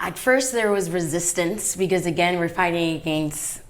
At first there was resistance because again, we're fighting against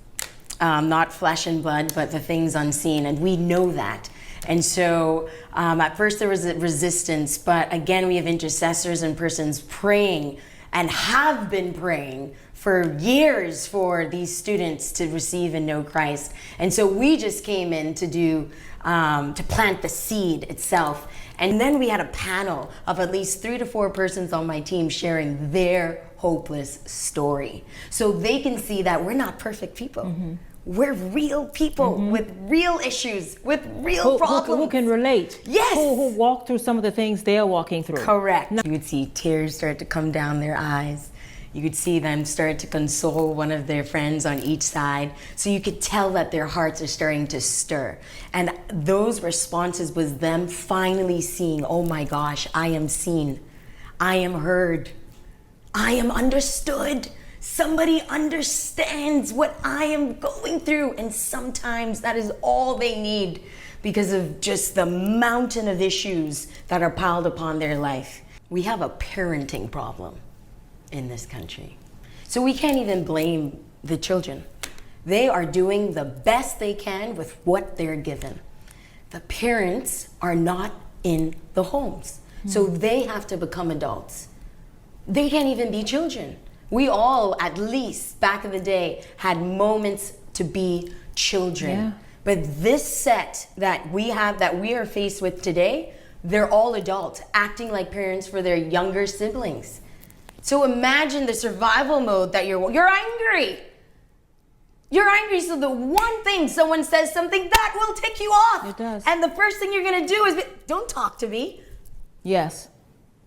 not flesh and blood, but the things unseen, and we know that. And so at first there was a resistance, but again, we have intercessors and persons praying and have been praying for years for these students to receive and know Christ. And so we just came in to do, to plant the seed itself. And then we had a panel of at least 3 to 4 persons on my team sharing their hopeless story. So they can see that we're not perfect people. Mm-hmm. We're real people with real issues, with real problems. Who can relate. Yes. Who walk through some of the things they are walking through. Correct. You would see tears start to come down their eyes. You could see them start to console one of their friends on each side. So you could tell that their hearts are starting to stir. And those responses was them finally seeing, oh my gosh, I am seen. I am heard. I am understood. Somebody understands what I am going through. And sometimes that is all they need because of just the mountain of issues that are piled upon their life. We have a parenting problem in this country. So we can't even blame the children. They are doing the best they can with what they're given. The parents are not in the homes. So they have to become adults. They can't even be children. We all, at least back in the day, had moments to be children. Yeah. But this set that we have, that we are faced with today, they're all adults, acting like parents for their younger siblings. So imagine the survival mode that you're angry. You're angry, so the one thing someone says something, that will tick you off. It does. And the first thing you're gonna do is, don't talk to me. Yes.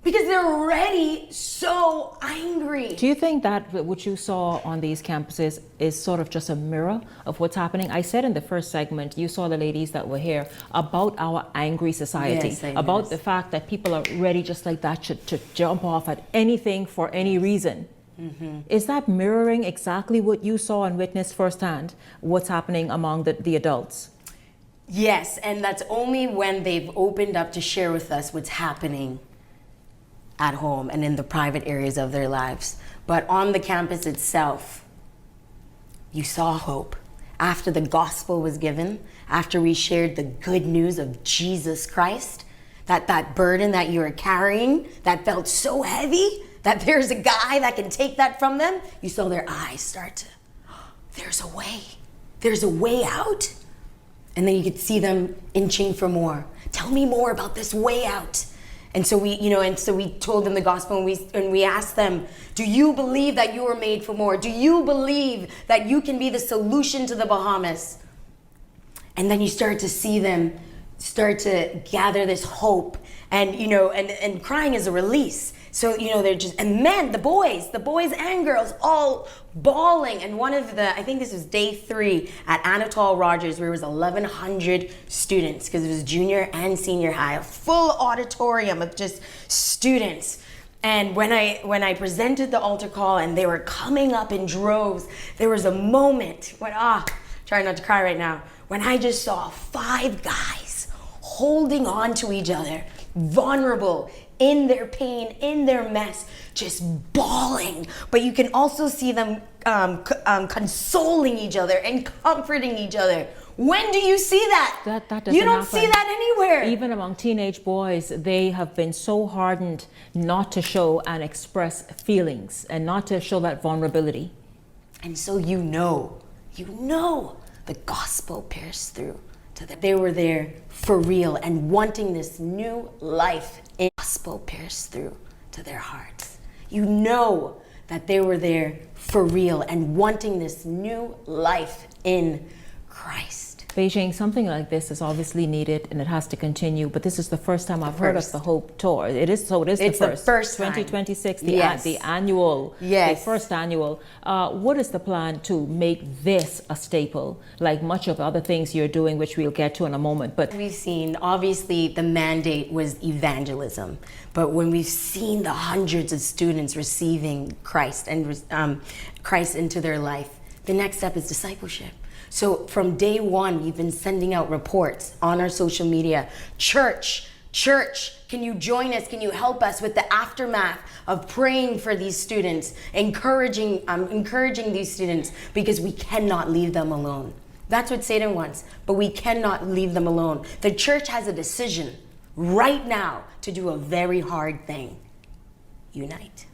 Because they're already so angry. Do you think that what you saw on these campuses is sort of just a mirror of what's happening? I said in the first segment, you saw the ladies that were here, about our angry society, yes, about the fact that people are ready just like that to jump off at anything for any reason. Mm-hmm. Is that mirroring exactly what you saw and witnessed firsthand, what's happening among the adults? Yes, and that's only when they've opened up to share with us what's happening at home and in the private areas of their lives. But on the campus itself, you saw hope. After the gospel was given, after we shared the good news of Jesus Christ, that burden that you were carrying that felt so heavy, that there's a guy that can take that from them, you saw their eyes start to, there's a way out. And then you could see them inching for more. Tell me more about this way out. And so we told them the gospel, and we asked them, do you believe that you were made for more? Do you believe that you can be the solution to the Bahamas? And then you start to see them start to gather this hope, and crying is a release. So, they're just, and men, the boys and girls, all bawling. And one of I think this was day 3 at Anatole Rogers, where it was 1,100 students, because it was junior and senior high, a full auditorium of just students. And when I presented the altar call and they were coming up in droves, there was a moment when, trying not to cry right now, when I just saw 5 guys holding on to each other, vulnerable, in their pain, in their mess, just bawling. But you can also see them consoling each other and comforting each other. When do you see that? That doesn't You don't happen. see that anywhere. Even among teenage boys, they have been so hardened not to show and express feelings and not to show that vulnerability. And so you know the gospel pierced through to them. They were there for real and wanting this new life. The gospel pierced through to their hearts. You know that they were there for real and wanting this new life in Christ. Beijing, something like this is obviously needed and it has to continue, but this is the first time I've heard of the Hope Tour. It's the first time. 2026, the annual, the first annual. What is the plan to make this a staple, like much of other things you're doing, which we'll get to in a moment? But we've seen, obviously, the mandate was evangelism, but when we've seen the hundreds of students receiving Christ and Christ into their life, the next step is discipleship. So from day one, we've been sending out reports on our social media. Church, Church, can you join us? Can you help us with the aftermath of praying for these students, encouraging these students, because we cannot leave them alone. That's what Satan wants, but we cannot leave them alone. The church has a decision right now to do a very hard thing. Unite.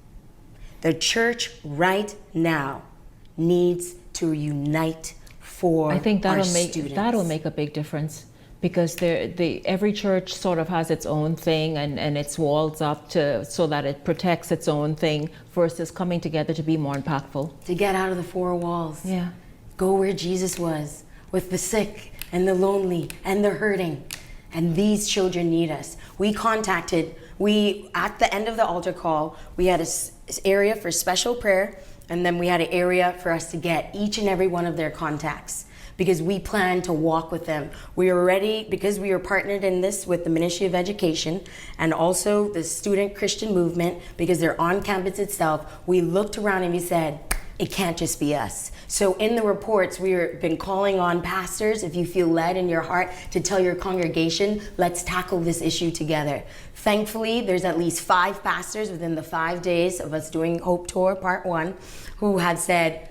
The church right now needs to unite for I think our that'll make a big difference, because every church sort of has its own thing and its walls up so that it protects its own thing, versus coming together to be more impactful. To get out of the four walls. Yeah. Go where Jesus was, with the sick and the lonely and the hurting. And these children need us. At the end of the altar call, we had an area for special prayer, and then we had an area for us to get each and every one of their contacts, because we plan to walk with them. We are ready, because we are partnered in this with the Ministry of Education and also the Student Christian Movement, because they're on campus itself. We looked around and we said, it can't just be us. So in the reports, we've been calling on pastors, if you feel led in your heart to tell your congregation, let's tackle this issue together. Thankfully, there's at least 5 pastors within the 5 days of us doing Hope Tour Part 1 who had said,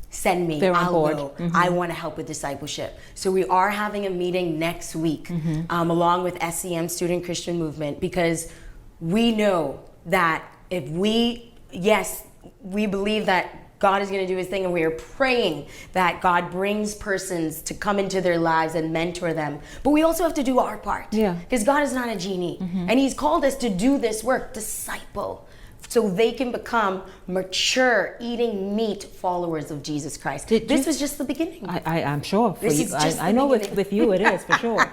send me, I'll go. Mm-hmm. I want to help with discipleship. So we are having a meeting next week, along with SCM, Student Christian Movement, because we know that we believe that God is going to do his thing, and we are praying that God brings persons to come into their lives and mentor them. But we also have to do our part. Yeah. Because God is not a genie. And he's called us to do this work, disciple, so they can become mature, eating meat followers of Jesus Christ. This was just the beginning. I'm sure. This is just I know the beginning. with you it is, for sure.